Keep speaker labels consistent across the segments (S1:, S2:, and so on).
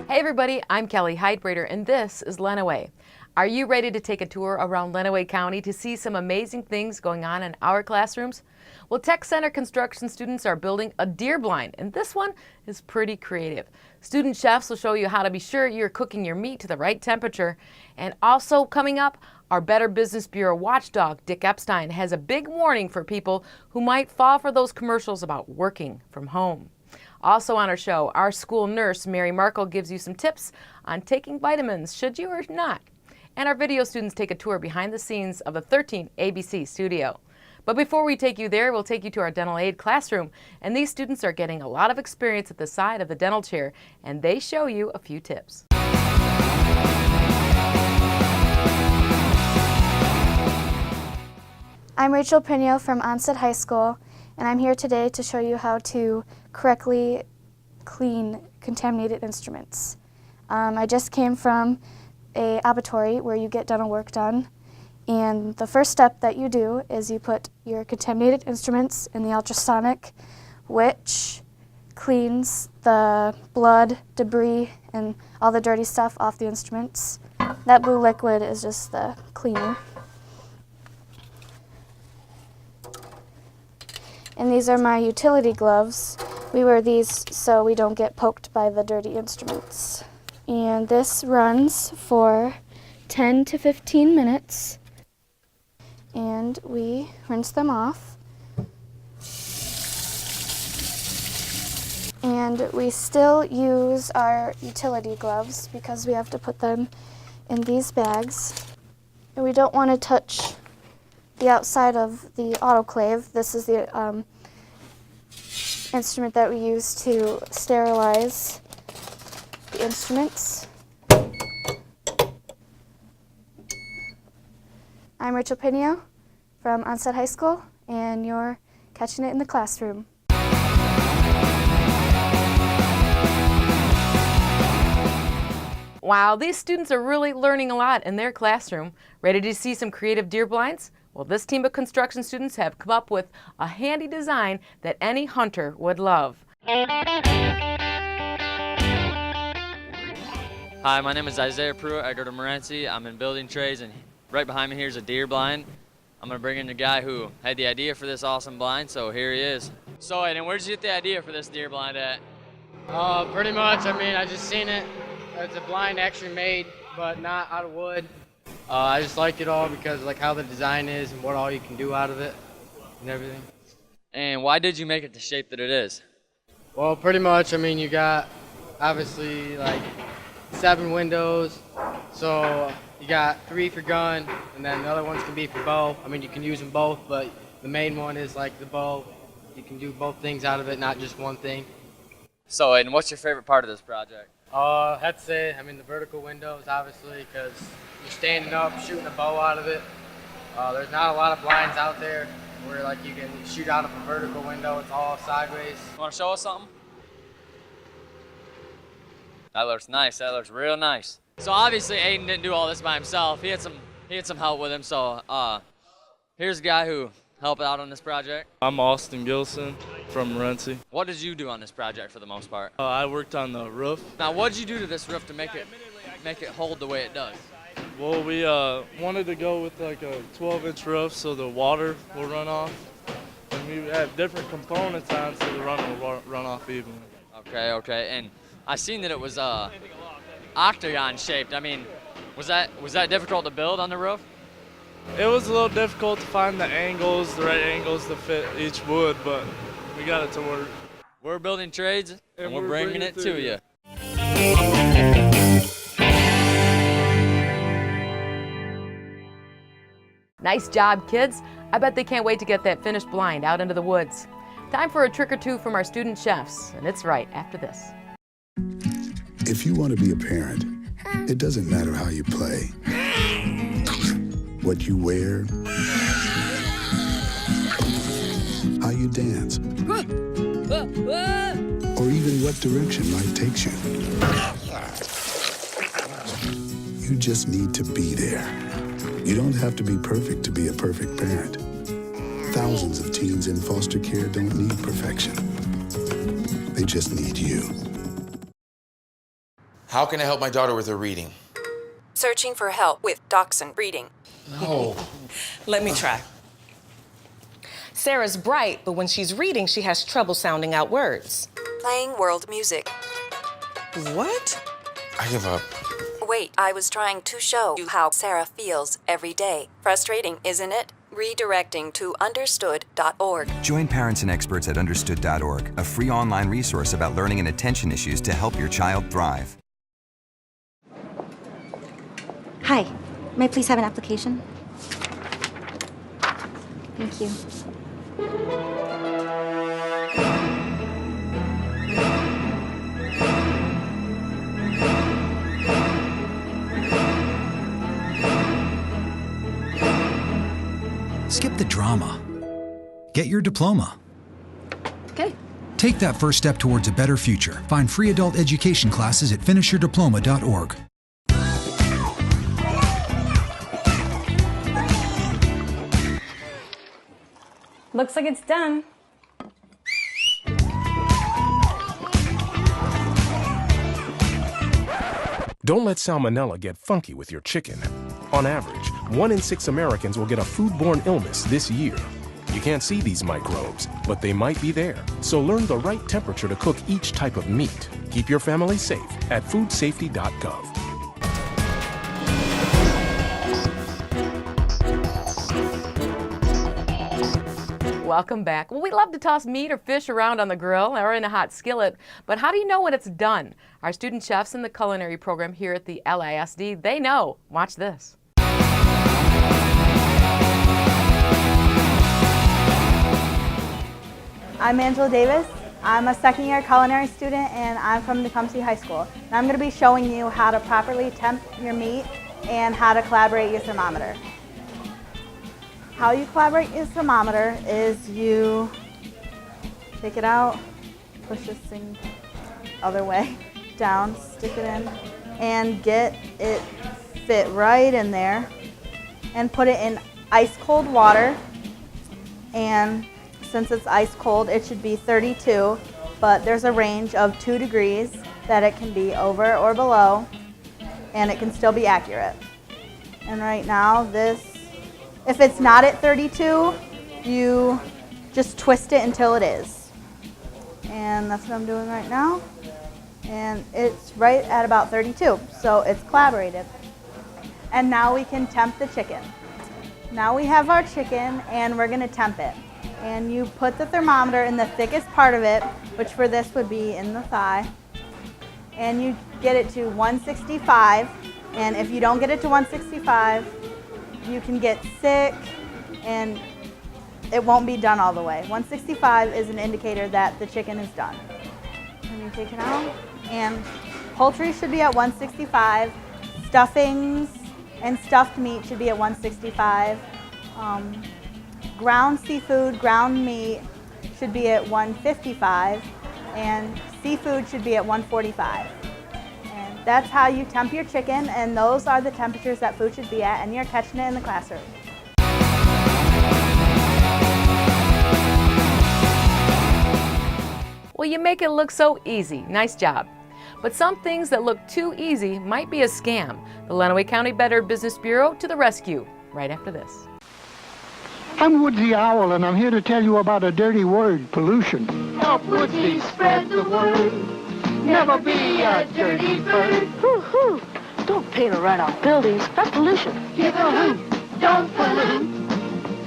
S1: Hey everybody, I'm Kelly Heidbrader and this is Lenawee. Are you ready to take a tour around Lenawee County to see some amazing things going on in our classrooms? Well, Tech Center construction students are building a deer blind, and this one is pretty creative. Student chefs will show you how to be sure you're cooking your meat to the right temperature. And also coming up, our Better Business Bureau watchdog, Dick Epstein, has a big warning for people who might fall for those commercials about working from home. Also on our show, our school nurse, Mary Markle, gives you some tips on taking vitamins, should you or not. And our video students take a tour behind the scenes of the 13 ABC studio. But before we take you there, we'll take you to our dental aid classroom. And these students are getting a lot of experience at the side of the dental chair, and they show you a few tips.
S2: I'm Rachel Pino from Onset High School, and I'm here today to show you how to correctly clean contaminated instruments. I just came from a laboratory where you get dental work done, and the first step that you do is you put your contaminated instruments in the ultrasonic, which cleans the blood, debris, and all the dirty stuff off the instruments. That blue liquid is just the cleaner. And these are my utility gloves. We wear these so we don't get poked by the dirty instruments. And this runs for 10 to 15 minutes. And we rinse them off. And we still use our utility gloves because we have to put them in these bags. And we don't want to touch the outside of the autoclave. This is the instrument that we use to sterilize the instruments. I'm Rachel Pino from Onset High School, and you're catching it in the classroom.
S1: Wow, these students are really learning a lot in their classroom. Ready to see some creative deer blinds? Well, this team of construction students have come up with a handy design that any hunter would love.
S3: Hi, my name is Isaiah Pruitt. I go to Morenci. I'm in building trades, and right behind me here is a deer blind. I'm going to bring in the guy who had the idea for this awesome blind, so here he is. So, and where did you get the idea for this deer blind at?
S4: Pretty much, I just seen it. It's a blind actually made, but not out of wood. I just liked it all because like how the design is and what all you can do out of it and everything.
S3: And why did you make it the shape that it is?
S4: Well, pretty much, you got obviously like 7 windows, so you got 3 for gun, and then the other ones can be for bow. You can use them both, but the main one is like the bow. You can do both things out of it, not just one thing.
S3: So, and what's your favorite part of this project?
S4: I'd say, the vertical windows, obviously, because you're standing up, shooting a bow out of it. There's not a lot of blinds out there where like you can shoot out of a vertical window. It's all sideways.
S3: You want to show us something? That looks nice. That looks real nice. So obviously Aiden didn't do all this by himself. He had some help with him. So here's a guy who helped out on this project.
S5: I'm Austin Gilson from Morenci.
S3: What did you do on this project for the most part?
S5: I worked on the roof.
S3: Now, what did you do to this roof to make it hold the way it does?
S5: Well, we wanted to go with like a 12-inch roof so the water will run off. And we have different components on so the run will run off evenly.
S3: Okay. And I seen that it was octagon shaped. Was that difficult to build on the roof?
S5: It was a little difficult to find the right angles to fit each wood, but we got it to work.
S3: We're building trades, and we're bringing it to you.
S1: Nice job, kids. I bet they can't wait to get that finished blind out into the woods. Time for a trick or two from our student chefs, and it's right after this.
S6: If you want to be a parent, it doesn't matter how you play, what you wear, how you dance, or even what direction life takes you. You just need to be there. You don't have to be perfect to be a perfect parent. Thousands of teens in foster care don't need perfection. They just need you.
S7: How can I help my daughter with her reading?
S8: Searching for help with Dachshund reading.
S7: No.
S9: Let me try. Sarah's bright, but when she's reading, she has trouble sounding out words.
S8: Playing world music.
S9: What?
S7: I give up.
S8: Wait, I was trying to show you how Sarah feels every day. Frustrating, isn't it? Redirecting to understood.org.
S10: Join parents and experts at understood.org, a free online resource about learning and attention issues to help your child thrive.
S11: Hi, may I please have an application? Thank you.
S12: Skip the drama. Get your diploma.
S11: Okay.
S12: Take that first step towards a better future. Find free adult education classes at finishyourdiploma.org.
S13: Looks like it's done.
S14: Don't let salmonella get funky with your chicken. On average, 1 in 6 Americans will get a foodborne illness this year. You can't see these microbes, but they might be there. So learn the right temperature to cook each type of meat. Keep your family safe at foodsafety.gov.
S1: Welcome back. Well, we love to toss meat or fish around on the grill or in a hot skillet, but how do you know when it's done? Our student chefs in the culinary program here at the LISD, they know. Watch this.
S15: I'm Angela Davis. I'm a second-year culinary student, and I'm from Tecumseh High School. And I'm going to be showing you how to properly temp your meat and how to calibrate your thermometer. How you calibrate your thermometer is you take it out, push this thing other way down, stick it in, and get it fit right in there, and put it in ice cold water. And since it's ice cold, it should be 32, but there's a range of 2 degrees that it can be over or below, and it can still be accurate. And right now, if it's not at 32, you just twist it until it is. And that's what I'm doing right now. And it's right at about 32, so it's collaborated. And now we can temp the chicken. Now we have our chicken, and we're gonna temp it. And you put the thermometer in the thickest part of it, which for this would be in the thigh. And you get it to 165. And if you don't get it to 165, you can get sick and it won't be done all the way. 165 is an indicator that the chicken is done. And you take it out. And poultry should be at 165. Stuffings and stuffed meat should be at 165. Ground seafood, ground meat should be at 155, and seafood should be at 145. And that's how you temp your chicken, and those are the temperatures that food should be at, and you're catching it in the classroom.
S1: Well, you make it look so easy. Nice job. But some things that look too easy might be a scam. The Lenawee County Better Business Bureau to the rescue, right after this.
S16: I'm Woodsy Owl, and I'm here to tell you about a dirty word, pollution.
S17: Help Woodsy spread the word. Never be a dirty bird.
S18: Hoo-hoo. Don't paint around our buildings. That's pollution.
S17: Give a hoot. Don't pollute.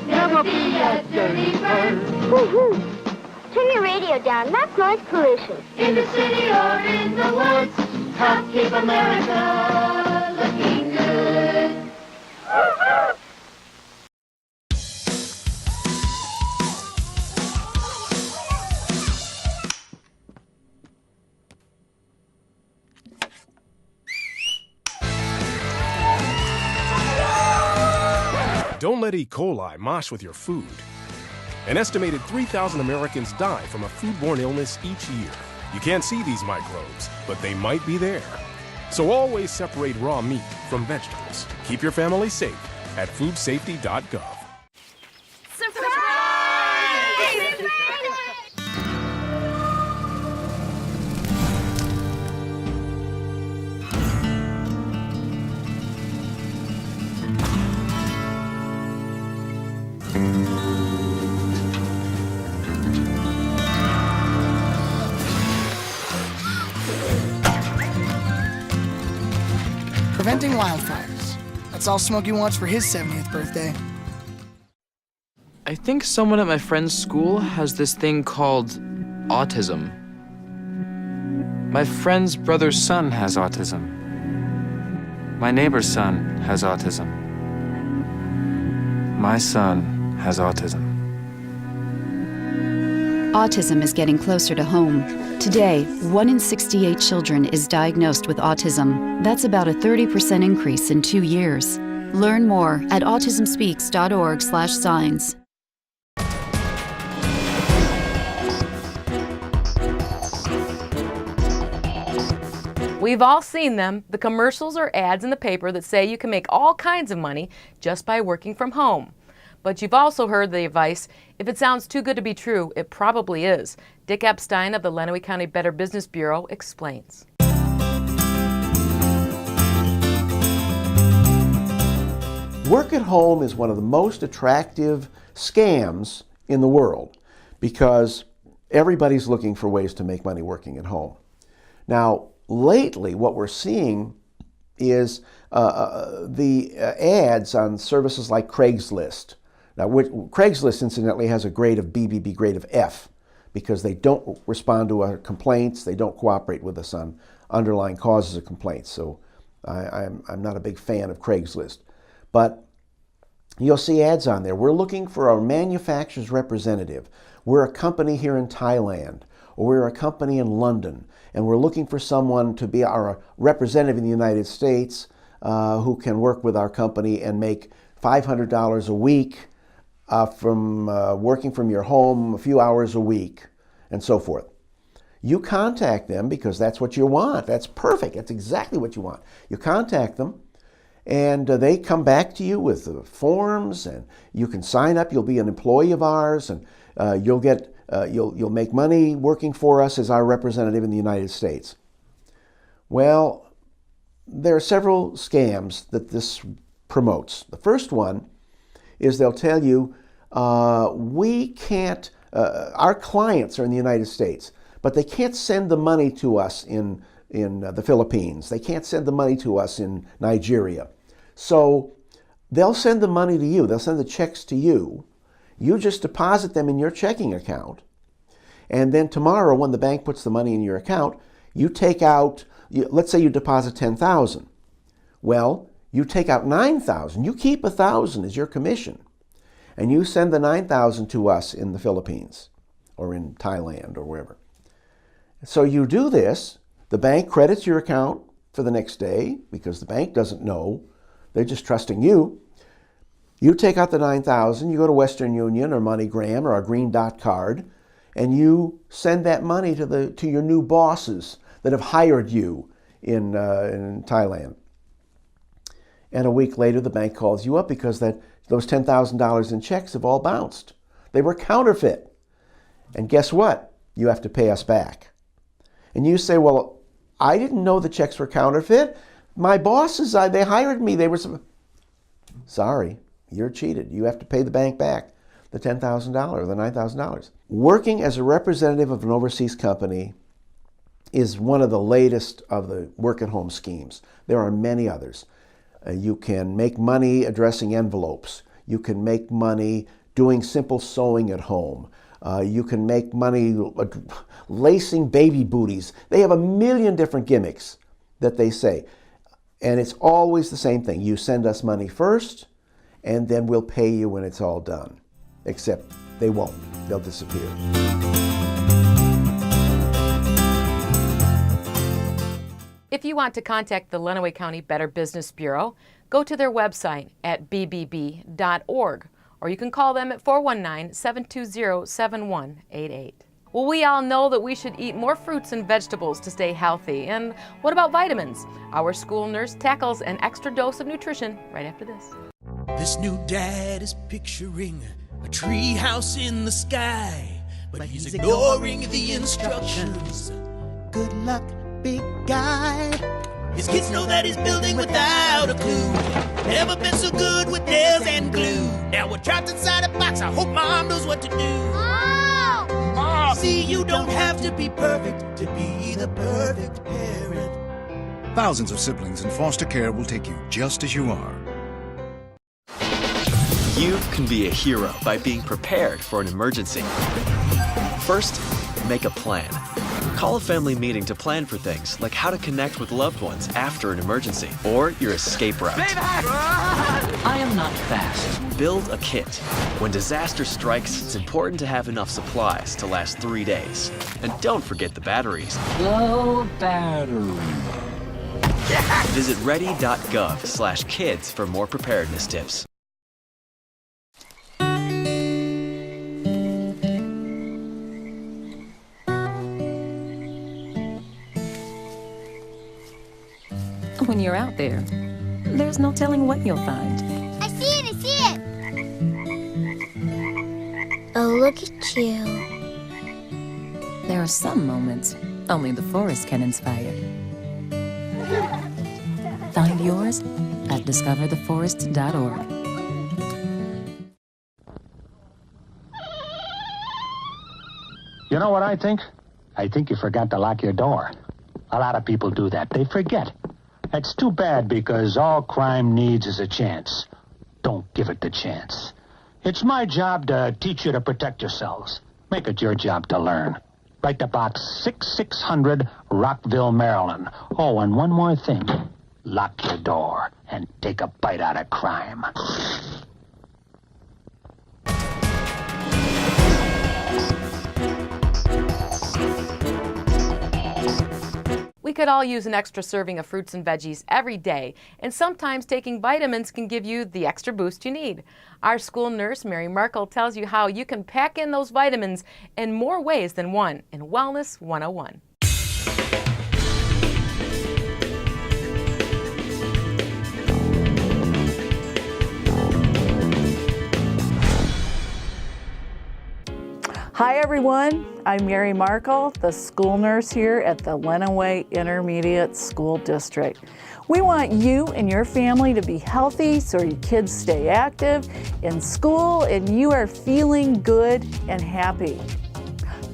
S17: Never be a dirty bird.
S18: Hoo-hoo. Turn your radio down. That's noise pollution.
S17: In the city or in the woods, help keep America looking good.
S14: Don't let E. coli mosh with your food. An estimated 3,000 Americans die from a foodborne illness each year. You can't see these microbes, but they might be there. So always separate raw meat from vegetables. Keep your family safe at foodsafety.gov.
S19: preventing wildfires. That's all Smokey wants for his 70th birthday.
S20: I think someone at my friend's school has this thing called autism. My friend's brother's son has autism. My neighbor's son has autism. My son has autism.
S21: Autism is getting closer to home. Today, 1 in 68 children is diagnosed with autism. That's about a 30% increase in 2 years. Learn more at autismspeaks.org/signs.
S1: We've all seen them, the commercials or ads in the paper that say you can make all kinds of money just by working from home. But you've also heard the advice, if it sounds too good to be true, it probably is. Dick Epstein of the Lenawee County Better Business Bureau explains.
S22: Work at home is one of the most attractive scams in the world because everybody's looking for ways to make money working at home. Now, lately, what we're seeing is the ads on services like Craigslist. Now, Craigslist, incidentally, has a grade of BBB, grade of F, because they don't respond to our complaints, they don't cooperate with us on underlying causes of complaints. So I'm not a big fan of Craigslist. But you'll see ads on there. We're looking for a manufacturer's representative. We're a company here in Thailand, or we're a company in London, and we're looking for someone to be our representative in the United States who can work with our company and make $500 a week from working from your home a few hours a week, and so forth. You contact them because that's what you want. That's perfect. That's exactly what you want. You contact them, and they come back to you with the forms, and you can sign up. You'll be an employee of ours, and you'll make money working for us as our representative in the United States. Well, there are several scams that this promotes. The first one is they'll tell you, we can't, our clients are in the United States, but they can't send the money to us in the Philippines. They can't send the money to us in Nigeria. So they'll send the money to you. They'll send the checks to you. You just deposit them in your checking account. And then tomorrow, when the bank puts the money in your account, you take out, let's say you deposit $10,000. Well, you take out $9,000. You keep $1,000 as your commission. And you send the $9,000 to us in the Philippines or in Thailand or wherever. So you do this. The bank credits your account for the next day because the bank doesn't know. They're just trusting you. You take out the $9,000, you go to Western Union or MoneyGram or our Green Dot card, and you send that money to your new bosses that have hired you in Thailand. And a week later, the bank calls you up because those $10,000 in checks have all bounced. They were counterfeit. And guess what? You have to pay us back. And you say, well, I didn't know the checks were counterfeit. My bosses, they hired me. They were sorry, you're cheated. You have to pay the bank back the $10,000 or the $9,000. Working as a representative of an overseas company is one of the latest of the work-at-home schemes. There are many others. You can make money addressing envelopes. You can make money doing simple sewing at home. You can make money lacing baby booties. They have a million different gimmicks that they say. And it's always the same thing. You send us money first, and then we'll pay you when it's all done. Except they won't. They'll disappear.
S1: If you want to contact the Lenawee County Better Business Bureau, go to their website at bbb.org, or you can call them at 419-720-7188. Well, we all know that we should eat more fruits and vegetables to stay healthy. And what about vitamins? Our school nurse tackles an extra dose of nutrition right after this.
S23: This new dad is picturing a tree house in the sky, but he's ignoring the instructions. Good luck, big guy. His kids know that he's building without a clue. Never been so good with nails and glue. Now we're trapped inside a box. I hope mom knows what to do. Mom! See, you don't have to be perfect to be the perfect parent.
S12: Thousands of siblings in foster care will take you just as you are.
S2: You can be a hero by being prepared for an emergency. First, make a plan. Call a family meeting to plan for things like how to connect with loved ones after an emergency or your escape route. I am not fast. Build a kit. When disaster strikes, it's important to have enough supplies to last 3 days. And don't forget the batteries. Low battery. Visit ready.gov/kids for more preparedness tips.
S9: When you're out there, there's no telling what you'll find.
S18: I see it, I see it! Oh, look at you.
S9: There are some moments only the forest can inspire. Find yours at discovertheforest.org.
S16: You know what I think? I think you forgot to lock your door. A lot of people do that. They forget. It's too bad because all crime needs is a chance. Don't give it the chance. It's my job to teach you to protect yourselves. Make it your job to learn. Write to box 6600 Rockville, Maryland. Oh, and one more thing. Lock your door and take a bite out of crime.
S1: We could all use an extra serving of fruits and veggies every day, and sometimes taking vitamins can give you the extra boost you need. Our school nurse, Mary Markle, tells you how you can pack in those vitamins in more ways than one in Wellness 101.
S4: Hi everyone, I'm Mary Markle, the school nurse here at the Lenawee Intermediate School District. We want you and your family to be healthy so your kids stay active in school and you are feeling good and happy.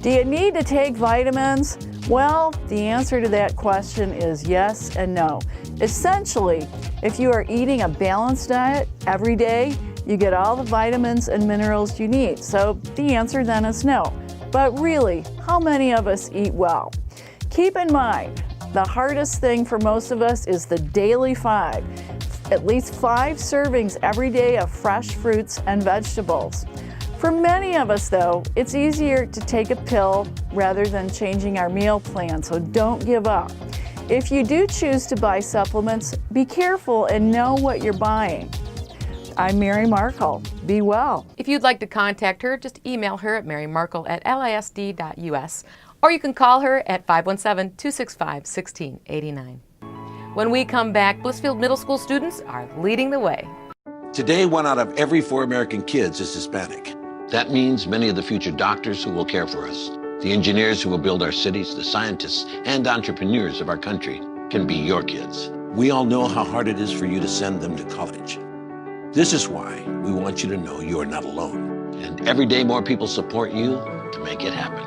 S4: Do you need to take vitamins? Well, the answer to that question is yes and no. Essentially, if you are eating a balanced diet every day, you get all the vitamins and minerals you need. So the answer then is no. But really, how many of us eat well? Keep in mind, the hardest thing for most of us is the daily 5. At least 5 servings every day of fresh fruits and vegetables. For many of us though, it's easier to take a pill rather than changing our meal plan, so don't give up. If you do choose to buy supplements, be careful and know what you're buying. I'm Mary Markle. Be well.
S1: If you'd like to contact her, just email her at marymarkle@lisd.us, or you can call her at 517-265-1689. When we come back, Blissfield Middle School students are leading the way.
S5: Today, 1 out of every 4 American kids is Hispanic. That means many of the future doctors who will care for us, the engineers who will build our cities, the scientists and entrepreneurs of our country can be your kids. We all know how hard it is for you to send them to college. This is why we want you to know you are not alone. And every day more people support you to make it happen.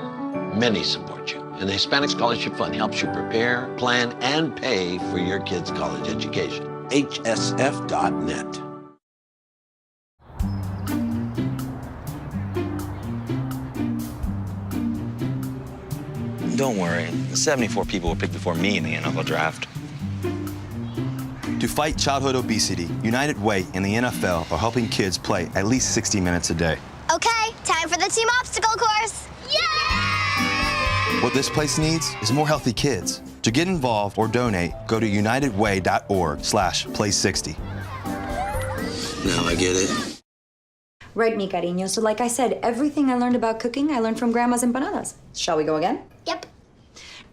S5: Many support you. And the Hispanic Scholarship Fund helps you prepare, plan, and pay for your kids' college education. HSF.net.
S24: Don't worry, the 74 people were picked before me in the NFL draft.
S25: To fight childhood obesity, United Way and the NFL are helping kids play at least 60 minutes a day.
S18: Okay, time for the team obstacle course. Yay!
S25: What this place needs is more healthy kids. To get involved or donate, go to unitedway.org/play60.
S5: Now I get it.
S26: Right, mi cariño. So like I said, everything I learned about cooking, I learned from Grandma's empanadas. Shall we go again?
S18: Yep.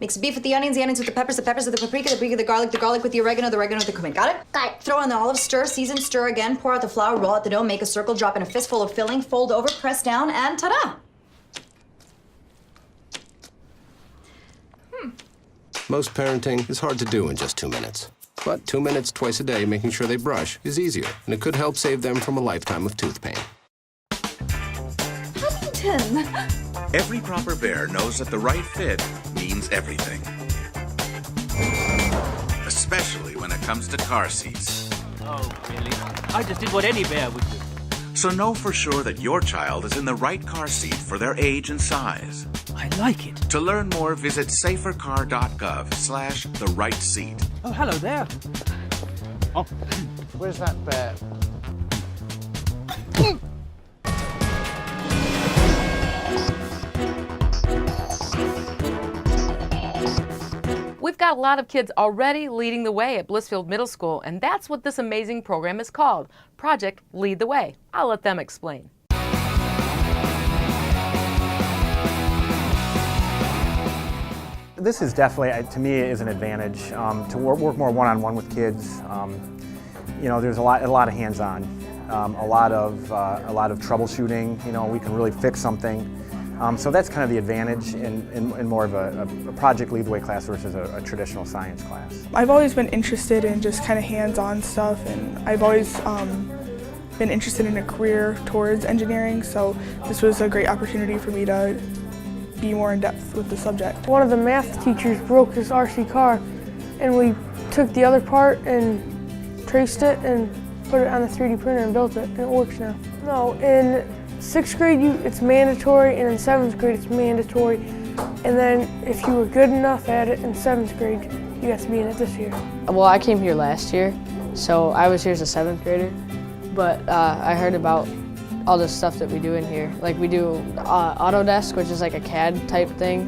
S26: Mix beef with the onions with the peppers with the paprika, the garlic with the oregano with the cumin. Got it?
S18: Got it.
S26: Throw in the olives, stir, season, stir again, pour out the flour, roll out the dough, make a circle, drop in a fistful of filling, fold over, press down, and ta-da!
S27: Most parenting is hard to do in just 2 minutes. But 2 minutes twice a day making sure they brush is easier, and it could help save them from a lifetime of tooth pain.
S26: Paddington!
S28: Every proper bear knows that the right fit means everything.
S3: especially when it comes to car seats.
S6: Oh, really? I just did what any bear would do.
S3: So know for sure that your child is in the right car seat for their age and size.
S6: I like it.
S3: To learn more, visit safercar.gov/the-right-seat.
S6: Oh, hello there.
S7: Oh, where's that bear?
S1: We've got a lot of kids already leading the way at Blissfield Middle School, and that's what this amazing program is called, Project Lead the Way. I'll let them explain.
S8: This is definitely, to me, is an advantage to work more one-on-one with kids. You know, there's a lot of hands-on, a lot of troubleshooting. You know, we can really fix something. So that's kind of the advantage in more of a project lead the way class versus a traditional science class.
S10: I've always been interested in just kind of hands-on stuff, and I've always been interested in a career towards engineering, so this was a great opportunity for me to be more in depth with the subject.
S11: One of the math teachers broke his RC car, and we took the other part and traced it and put it on the 3D printer and built it, and it works now. No, in 6th grade it's mandatory, and in 7th grade it's mandatory, and then if you were good enough at it in 7th grade, you got to be in it this year.
S13: Well, I came here last year, so I was here as a 7th grader, but I heard about all the stuff that we do in here. Like we do Autodesk, which is like a CAD type thing,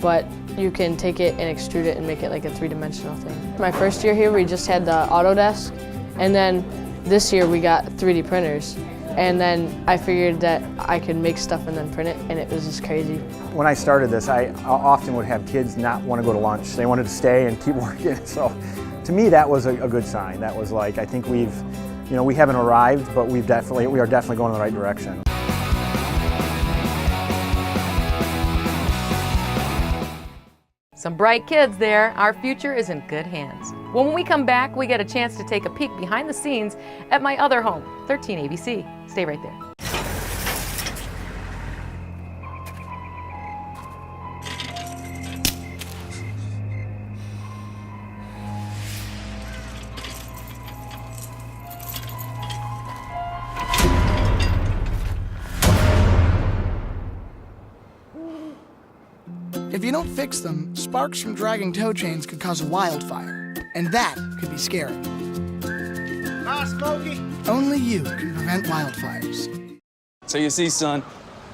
S13: but you can take it and extrude it and make it like a 3-dimensional thing. My first year here, we just had the Autodesk, and then this year we got 3D printers. And then I figured that I could make stuff and then print it, and it was just crazy. When I started this, I often would have kids not want to go to lunch. They wanted to stay and keep working. So to me, that was a good sign. That was like, I think we haven't arrived, but we are definitely going in the right direction.
S1: Some bright kids there. Our future is in good hands. Well, when we come back, we get a chance to take a peek behind the scenes at my other home, 13 ABC. Stay right there.
S19: If you don't fix them, sparks from dragging tow chains could cause a wildfire, and that could be scary.
S23: Hi, Smokey.
S19: Only you can prevent wildfires.
S28: So you see, son,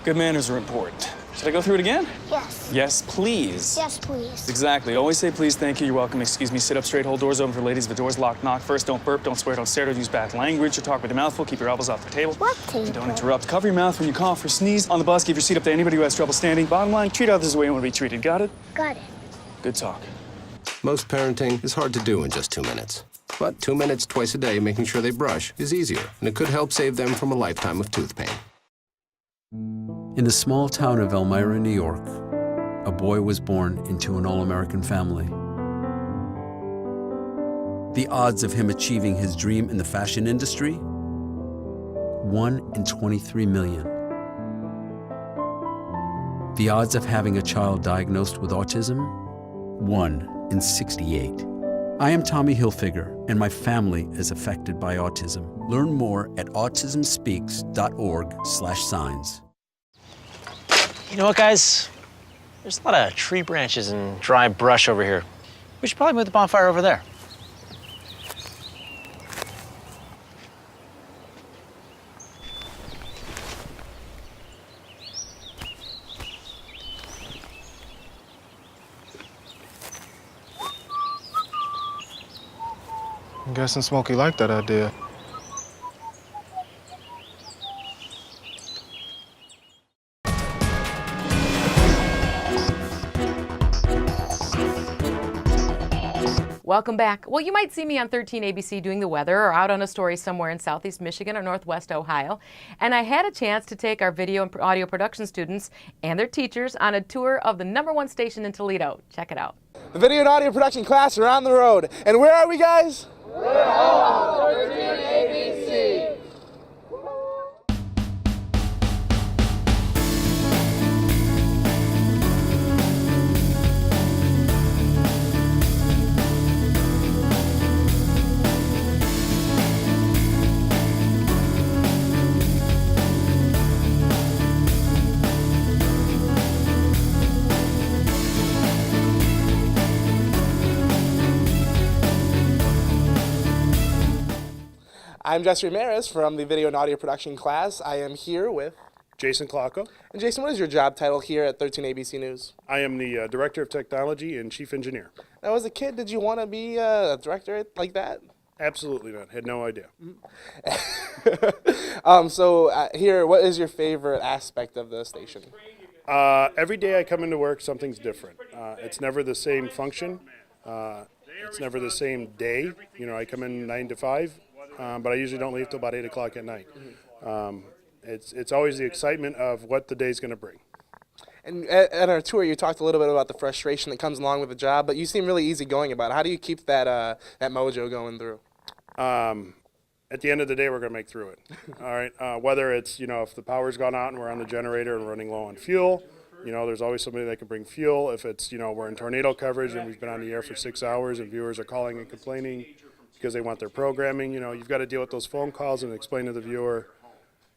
S28: good manners are important. Should I go through it again?
S18: Yes.
S28: Yes, please.
S18: Yes, please.
S28: Exactly. Always say please, thank you, you're welcome, excuse me, sit up straight, hold doors open for ladies. If the door's locked, knock first, don't burp, don't swear, don't stare, don't use bad language, or talk with your mouth full, keep your elbows off the table.
S18: What table?
S28: Don't interrupt. Cover your mouth when you cough or sneeze. On the bus, give your seat up to anybody who has trouble standing. Bottom line, treat others the way you want to be treated. Got it?
S18: Got it.
S28: Good talk.
S27: Most parenting is hard to do in just 2 minutes. But 2 minutes twice a day making sure they brush is easier, and it could help save them from a lifetime of tooth pain.
S29: In the small town of Elmira, New York, a boy was born into an all-American family. The odds of him achieving his dream in the fashion industry? 1 in 23 million. The odds of having a child diagnosed with autism? 1 in 68. I am Tommy Hilfiger, and my family is affected by autism. Learn more at autismspeaks.org/signs.
S30: You know what, guys? There's a lot of tree branches and dry brush over here. We should probably move the bonfire over there.
S31: I'm guessing Smokey liked that idea.
S1: Welcome back. Well, you might see me on 13 ABC doing the weather or out on a story somewhere in Southeast Michigan or Northwest Ohio. And I had a chance to take our video and audio production students and their teachers on a tour of the #1 station in Toledo. Check it out.
S23: The video and audio production class are on the road. And where are we, guys?
S17: We're home, 13 ABC.
S2: I'm Jesse Ramirez from the Video and Audio Production class. I am here with
S4: Jason Klocko.
S2: And Jason, what is your job title here at 13 ABC News?
S4: I am the Director of Technology and Chief Engineer.
S2: Now, as a kid, did you want to be a director like that?
S4: Absolutely not. Had no idea.
S2: Here, what is your favorite aspect of the station?
S4: Every day I come into work, something's different. It's never the same function. It's never the same day. You know, I come in 9 to 5, but I usually don't leave till about 8 o'clock at night. It's always the excitement of what the day's going to bring.
S2: And at our tour, you talked a little bit about the frustration that comes along with the job, but you seem really easygoing about it. How do you keep that that mojo going through?
S4: At the end of the day, we're going to make through it. All right. Whether it's, you know, if the power's gone out and we're on the generator and running low on fuel, you know, there's always somebody that can bring fuel. If it's, you know, we're in tornado coverage and we've been on the air for 6 hours and viewers are calling and complaining because they want their programming, you know, you've got to deal with those phone calls and explain to the viewer,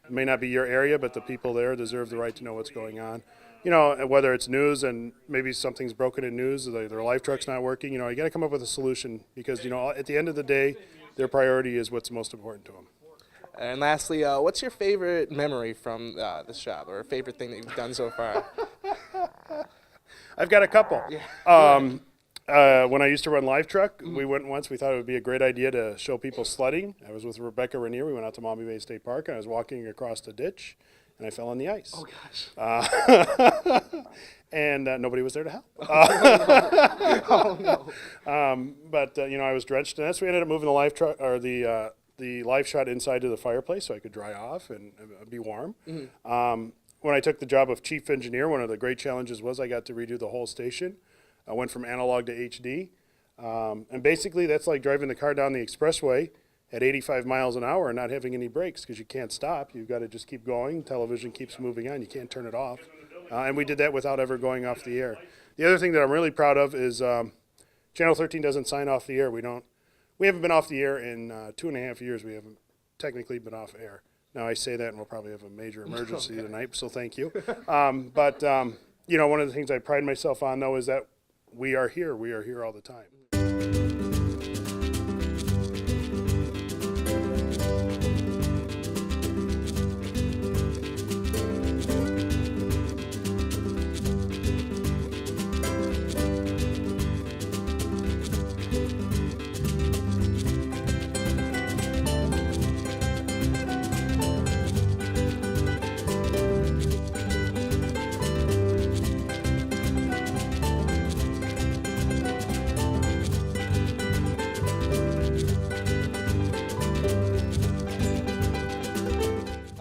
S4: it may not be your area, but the people there deserve the right to know what's going on. You know, whether it's news and maybe something's broken in news, their live truck's not working, you know, you got to come up with a solution because, you know, at the end of the day, their priority is what's most important to them.
S2: And lastly, what's your favorite memory from this job, or favorite thing that you've done so far?
S4: I've got a couple. Yeah. When I used to run live truck, we went once. We thought it would be a great idea to show people sledding. I was with Rebecca Rainier. We went out to Maumee Bay State Park, and I was walking across the ditch, and I fell on the ice.
S2: Oh, gosh.
S4: And nobody was there to help.
S2: Oh, no.
S4: But you know, I was drenched, and that's we ended up moving the live truck or the live shot inside to the fireplace so I could dry off and be warm.
S2: Mm-hmm.
S4: When I took the job of chief engineer, one of the great challenges was I got to redo the whole station. I went from analog to HD, and basically that's like driving the car down the expressway at 85 miles an hour and not having any brakes because you can't stop. You've got to just keep going. Television keeps moving on. You can't turn it off. And we did that without ever going off the air. The other thing that I'm really proud of is Channel 13 doesn't sign off the air. We haven't been off the air in 2.5 years. We haven't technically been off air. Now I say that and we'll probably have a major emergency tonight, so thank you. But you know, one of the things I pride myself on though is that we are here. We are here all the time.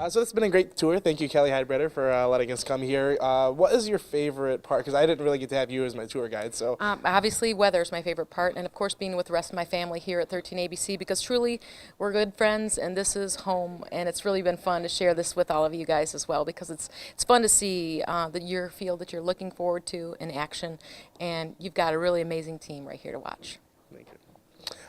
S2: So it's been a great tour. Thank you, Kelly Heidbreder, for letting us come here. What is your favorite part? Because I didn't really get to have you as my tour guide. So
S1: obviously, weather is my favorite part, and of course, being with the rest of my family here at 13 ABC, because truly, we're good friends, and this is home, and it's really been fun to share this with all of you guys as well, because it's fun to see your field that you're looking forward to in action, and you've got a really amazing team right here to watch.
S2: Thank you.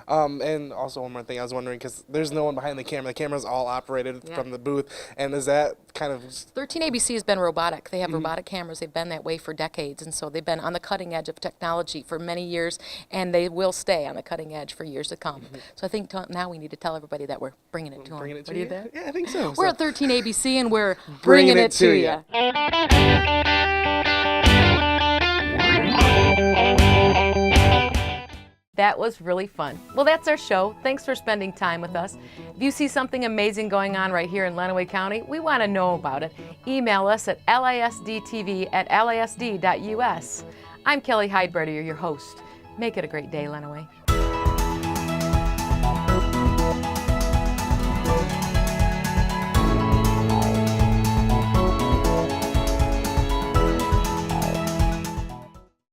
S2: And also one more thing, I was wondering, because there's no one behind the camera. The camera's all operated from the booth, and is that kind of...
S1: 13 ABC has been robotic. They have robotic cameras. They've been that way for decades, and so they've been on the cutting edge of technology for many years, and they will stay on the cutting edge for years to come. So I think now we need to tell everybody that we're bringing it to them.
S2: Bringing it to
S1: what do
S2: you?
S1: you think?
S2: Yeah, I think so.
S1: We're at 13 ABC, and we're bringing it to you. That was really fun. Well, that's our show. Thanks for spending time with us. If you see something amazing going on right here in Lenawee County, we want to know about it. Email us at LISD-TV@LISD.us. I'm Kelly Heidbreder, your host. Make it a great day, Lenawee.